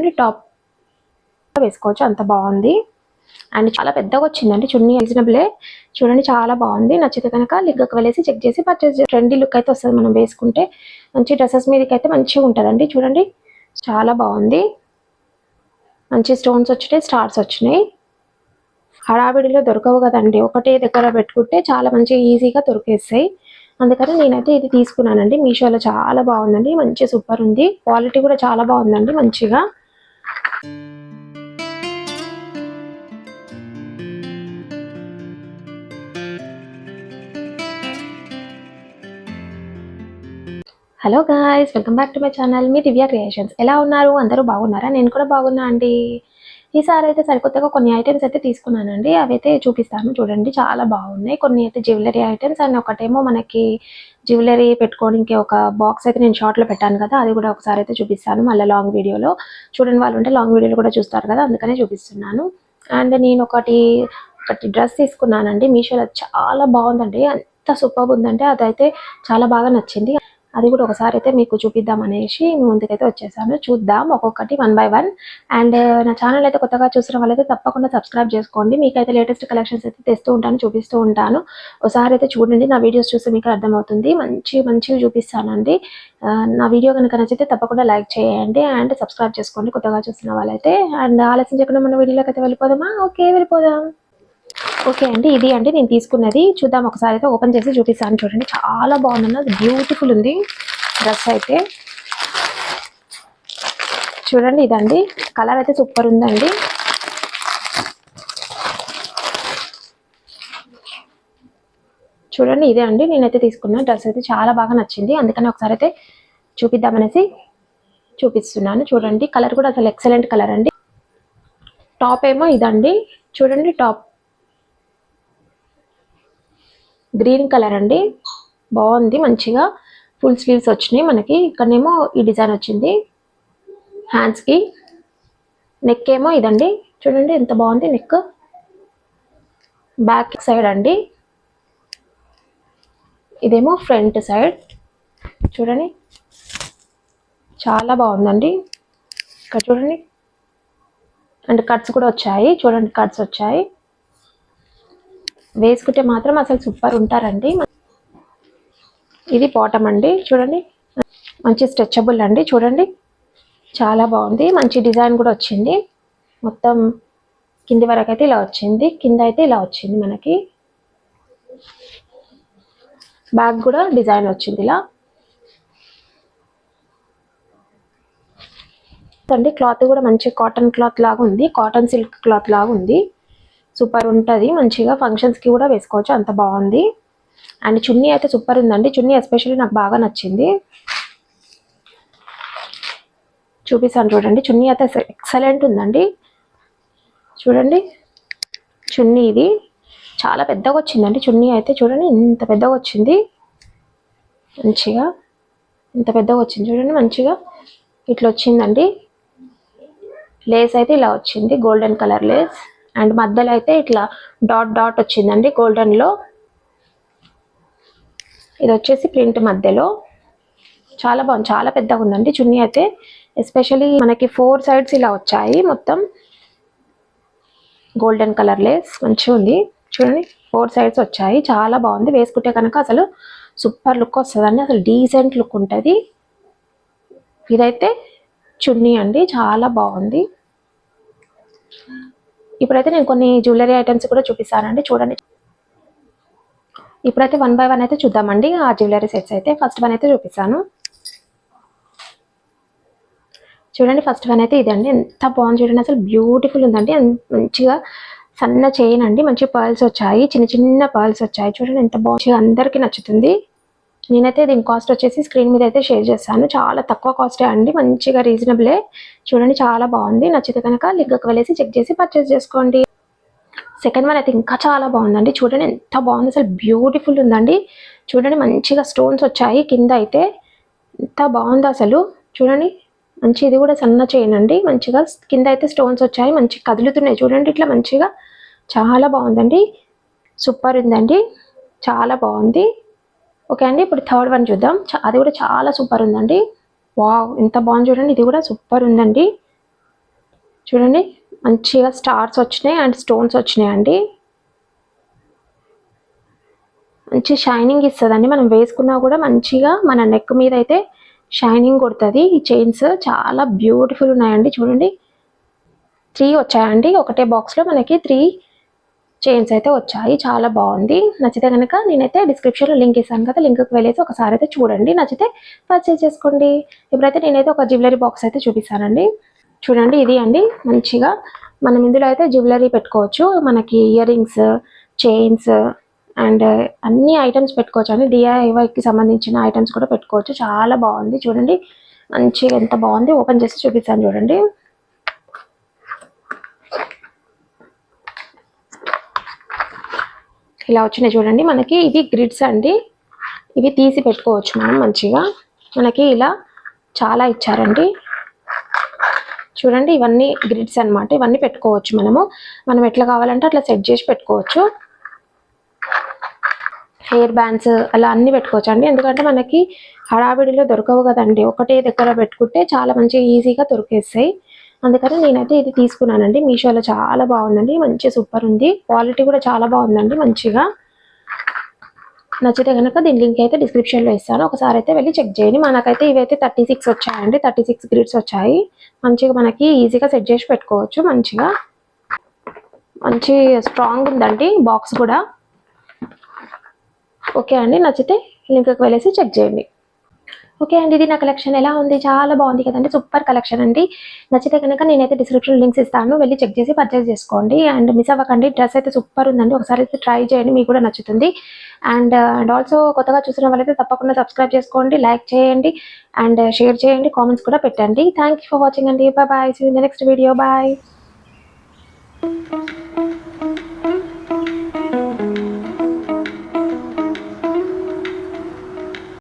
చూడండి టాప్ వేసుకోవచ్చు, అంత బాగుంది. అండ్ చాలా పెద్దగా వచ్చిందండి చున్నీ, రీజనబులే. చూడండి చాలా బాగుంది. నచ్చితే కనుక లింక్కి వెళ్ళేసి చెక్ చేసి పర్చేస్ చేయండి. ట్రెండీ లుక్ అయితే వస్తుంది మనం వేసుకుంటే. మంచి డ్రెస్సెస్ మీదకి అయితే మంచిగా ఉంటుందండి. చూడండి చాలా బాగుంది. మంచి స్టోన్స్ వచ్చినాయి, స్టార్స్ వచ్చినాయి. హడావిడిలో దొరకవు కదండి, ఒకటే దగ్గర పెట్టుకుంటే చాలా మంచిగా ఈజీగా దొరికేస్తాయి. అందుకని నేనైతే ఇది తీసుకున్నానండి. మీషోలో చాలా బాగుందండి, మంచి సూపర్ ఉంది. క్వాలిటీ కూడా చాలా బాగుందండి మంచిగా. Hello guys, welcome back to my channel. Me Divya creations. ఎలా ఉన్నారు? అందరూ బాగున్నారా? నేను కూడా బాగున్నా అండి. ఈసారి అయితే సరికొత్తగా కొన్ని ఐటమ్స్ అయితే తీసుకున్నానండి. అవి అయితే చూపిస్తాను. చూడండి చాలా బాగున్నాయి. కొన్ని అయితే జ్యువెలరీ ఐటమ్స్ అండ్ ఒకటేమో మనకి జ్యువెలరీ పెట్టుకోవడానికి ఒక బాక్స్ అయితే నేను షార్ట్లో పెట్టాను కదా, అది కూడా ఒకసారి అయితే చూపిస్తాను మళ్ళీ లాంగ్ వీడియోలో. చూడండి వాళ్ళు ఉంటే లాంగ్ వీడియోలో కూడా చూస్తారు కదా, అందుకనే చూపిస్తున్నాను. అండ్ నేను ఒకటి డ్రెస్ తీసుకున్నానండి మీషోలో. చాలా బాగుందండి, ఎంత సూపర్ ఉందంటే అదైతే చాలా బాగా నచ్చింది. అది కూడా ఒకసారి అయితే మీకు చూపిద్దాం అనేసి ముందుకైతే వచ్చేసాను. చూద్దాం ఒక్కొక్కటి 1 by 1. అండ్ నా ఛానల్ అయితే కొత్తగా చూసిన వాళ్ళైతే తప్పకుండా సబ్స్క్రైబ్ చేసుకోండి. మీకైతే లేటెస్ట్ కలెక్షన్స్ అయితే తెస్తూ ఉంటాను, చూపిస్తూ ఉంటాను. ఒకసారి అయితే చూడండి, నా వీడియోస్ చూస్తే మీకు అర్థమవుతుంది. మంచివి చూపిస్తానండి. నా వీడియో కనుక నచ్చితే తప్పకుండా లైక్ చేయండి అండ్ సబ్స్క్రైబ్ చేసుకోండి కొత్తగా చూసిన వాళ్ళైతే. అండ్ ఆలస్యం చేయకుండా మన వీడియోలోకి అయితే వెళ్ళిపోదామా? ఓకే, వెళ్ళిపోదాం. ఓకే అండి, ఇది అండి నేను తీసుకున్నది. చూద్దాం ఒకసారి అయితే ఓపెన్ చేసి చూపిస్తాను. చూడండి చాలా బాగుంది, అది బ్యూటిఫుల్ ఉంది డ్రెస్ అయితే. చూడండి ఇదండి, కలర్ అయితే సూపర్ ఉందండి. చూడండి ఇదే అండి నేనైతే తీసుకున్న డ్రెస్ అయితే చాలా బాగా నచ్చింది. అందుకని ఒకసారి అయితే చూపిద్దామనేసి చూపిస్తున్నాను. చూడండి కలర్ కూడా అసలు ఎక్సలెంట్ కలర్ అండి. టాప్ ఏమో ఇదండి. చూడండి టాప్ గ్రీన్ కలర్ అండి, బాగుంది మంచిగా. ఫుల్ స్లీవ్స్ వచ్చినాయి మనకి. ఇక్కడనేమో ఈ డిజైన్ వచ్చింది హ్యాండ్స్కి. నెక్ ఏమో ఇదండి, చూడండి ఎంత బాగుంది నెక్. బ్యాక్ సైడ్ అండి, ఇదేమో ఫ్రంట్ సైడ్. చూడండి చాలా బాగుందండి. ఇక్కడ చూడండి, అండ్ కట్స్ కూడా వచ్చాయి. చూడండి కట్స్ వచ్చాయి. వేసుకుంటే మాత్రం అసలు సూపర్ ఉంటారండి. ఇది బాటమ్ అండి. చూడండి మంచి స్ట్రెచబుల్ అండి. చూడండి చాలా బాగుంది, మంచి డిజైన్ కూడా వచ్చింది. మొత్తం కింది వరకు అయితే ఇలా వచ్చింది, కింద అయితే ఇలా వచ్చింది మనకి. బ్యాక్ కూడా డిజైన్ వచ్చింది ఇలా అండి. క్లాత్ కూడా మంచి కాటన్ క్లాత్ లాగా ఉంది, కాటన్ సిల్క్ క్లాత్ లాగా ఉంది. సూపర్ ఉంటుంది, మంచిగా ఫంక్షన్స్కి కూడా వేసుకోవచ్చు, అంత బాగుంది. అండ్ చున్నీ అయితే సూపర్ ఉందండి. చున్నీ ఎస్పెషల్లీ నాకు బాగా నచ్చింది. చూపిస్తాను చూడండి. చున్నీ అయితే ఎక్సలెంట్ ఉందండి. చూడండి చున్నీ ఇది చాలా పెద్దగా వచ్చిందండి. చున్నీ అయితే చూడండి ఇంత పెద్దగా వచ్చింది, మంచిగా ఇంత పెద్దగా వచ్చింది. చూడండి మంచిగా ఇట్లా వచ్చిందండి. లేస్ అయితే ఇలా వచ్చింది, గోల్డెన్ కలర్ లేస్. అండ్ మధ్యలో అయితే ఇట్లా డాట్ డాట్ వచ్చిందండి గోల్డెన్లో. ఇది వచ్చేసి ప్రింట్ మధ్యలో. చాలా బాగుంది, చాలా పెద్దగా ఉందండి చున్నీ అయితే. ఎస్పెషల్లీ మనకి 4 సైడ్స్ ఇలా వచ్చాయి, మొత్తం గోల్డెన్ కలర్ లేస్ మంచిగా ఉంది. చూడండి 4 సైడ్స్ వచ్చాయి, చాలా బాగుంది. వేసుకుంటే కనుక అసలు సూపర్ లుక్ వస్తుందండి, అసలు డీసెంట్ లుక్ ఉంటుంది. ఇదైతే చున్నీ అండి, చాలా బాగుంది. ఇప్పుడైతే నేను కొన్ని జ్యువెలరీ ఐటమ్స్ కూడా చూపిస్తానండి. చూడండి ఇప్పుడైతే 1 by 1 అయితే చూద్దామండి ఆ జ్యువెలరీ సెట్స్ అయితే. ఫస్ట్ వన్ అయితే చూపిస్తాను. చూడండి ఫస్ట్ వన్ అయితే ఇదండి, ఎంత బాగుంది చూడండి, అసలు బ్యూటిఫుల్ ఉందండి. మంచిగా సన్న చైన్ అండి, మంచి పర్ల్స్ వచ్చాయి, చిన్న చిన్న పర్ల్స్ వచ్చాయి. చూడండి ఎంత బాగుంది, అందరికీ నచ్చుతుంది. నేనైతే దీని కాస్ట్ వచ్చేసి స్క్రీన్ మీద అయితే షేర్ చేస్తాను. చాలా తక్కువ కాస్టే అండి, మంచిగా రీజనబులే. చూడండి చాలా బాగుంది. నచ్చితే కనుక లింక్కి వెళ్ళేసి చెక్ చేసి పర్చేస్ చేసుకోండి. సెకండ్ వన్ అయితే ఇంకా చాలా బాగుందండి. చూడండి ఎంత బాగుంది, అసలు బ్యూటిఫుల్ ఉందండి. చూడండి మంచిగా స్టోన్స్ వచ్చాయి కింద అయితే, ఎంత బాగుంది అసలు. చూడండి మంచి, ఇది కూడా సన్న చైన్ అండి, మంచిగా కింద అయితే స్టోన్స్ వచ్చాయి, మంచి కదులుతున్నాయి. చూడండి ఇట్లా మంచిగా, చాలా బాగుందండి, సూపర్ ఉందండి, చాలా బాగుంది. ఓకే అండి, ఇప్పుడు థర్డ్ వన్ చూద్దాం. అది కూడా చాలా సూపర్ ఉందండి. వావ్ ఎంత బాగుంది చూడండి, ఇది కూడా సూపర్ ఉందండి. చూడండి మంచిగా స్టార్స్ వచ్చినాయి అండ్ స్టోన్స్ వచ్చినాయండి. మంచి షైనింగ్ ఇస్తుందండి. మనం వేసుకున్నా కూడా మంచిగా మన నెక్ మీద అయితే షైనింగ్ కొడుతుంది. ఈ చైన్స్ చాలా బ్యూటిఫుల్ ఉన్నాయండి. చూడండి 3 వచ్చాయండి. ఒకటే బాక్స్లో మనకి 3 చైన్స్ అయితే వచ్చాయి. చాలా బాగుంది. నచ్చితే కనుక నేనైతే డిస్క్రిప్షన్లో లింక్ ఇస్తాను కదా, లింక్కి వెళ్ళేసి ఒకసారి అయితే చూడండి. నచ్చితే పర్చేస్ చేసుకోండి. ఇప్పుడైతే నేనైతే ఒక జ్యువెలరీ బాక్స్ అయితే చూపిస్తానండి. చూడండి ఇది అండి. మంచిగా మనం ఇందులో అయితే జ్యువెలరీ పెట్టుకోవచ్చు. మనకి ఇయర్ రింగ్స్, చైన్స్ అండ్ అన్ని ఐటమ్స్ పెట్టుకోవచ్చు అండి. DIYకి సంబంధించిన ఐటమ్స్ కూడా పెట్టుకోవచ్చు. చాలా బాగుంది. చూడండి మంచిగా ఎంత బాగుంది. ఓపెన్ చేసి చూపిస్తాను చూడండి. ఇలా వచ్చినాయి చూడండి. మనకి ఇవి గ్రిడ్స్ అండి. ఇవి తీసి పెట్టుకోవచ్చు మనం మంచిగా. మనకి ఇలా చాలా ఇచ్చారండి. చూడండి ఇవన్నీ గ్రిడ్స్ అనమాట. ఇవన్నీ పెట్టుకోవచ్చు మనం ఎట్లా కావాలంటే అట్లా సెట్ చేసి పెట్టుకోవచ్చు. హెయిర్ బ్యాండ్స్ అలా అన్నీ పెట్టుకోవచ్చు అండి. ఎందుకంటే మనకి హడావిడిలో దొరకవు కదండి. ఒకటే దగ్గర పెట్టుకుంటే చాలా మంచిగా ఈజీగా దొరికేస్తాయి. అందుకని నేనైతే ఇది తీసుకున్నానండి. మీషోలో చాలా బాగుందండి. మంచి సూపర్ ఉంది. క్వాలిటీ కూడా చాలా బాగుందండి. మంచిగా నచ్చితే కనుక దీని లింక్ అయితే డిస్క్రిప్షన్లో ఇస్తాను. ఒకసారి అయితే వెళ్ళి చెక్ చేయండి. మనకైతే ఇవైతే 36 వచ్చాయండి. 36 గ్రిడ్స్ వచ్చాయి. మంచిగా మనకి ఈజీగా సెట్ చేసి పెట్టుకోవచ్చు. మంచిగా మంచి స్ట్రాంగ్ ఉందండి బాక్స్ కూడా. ఓకే అండి, నచ్చితే లింక్కి వెళ్ళేసి చెక్ చేయండి. ఓకే అండి, ఇది నా కలెక్షన్ ఎలా ఉంది? చాలా బాగుంది కదండి. సూపర్ కలెక్షన్ అండి. నచ్చితే కనుక నేనైతే డిస్క్రిప్షన్ లింక్స్ ఇస్తాను. వెళ్ళి చెక్ చేసి పర్చేస్ చేసుకోండి. అండ్ మిస్ అవ్వకండి. డ్రెస్ అయితే సూపర్ ఉందండి. ఒకసారి అయితే ట్రై చేయండి, మీకు కూడా నచ్చుతుంది. అండ్ ఆల్సో కొత్తగా చూసిన వాళ్ళైతే తప్పకుండా సబ్స్క్రైబ్ చేసుకోండి, లైక్ చేయండి అండ్ షేర్ చేయండి, కామెంట్స్ కూడా పెట్టండి. థ్యాంక్ యూ ఫర్ వాచింగ్ అండి. Bye. See you in the next video. Bye.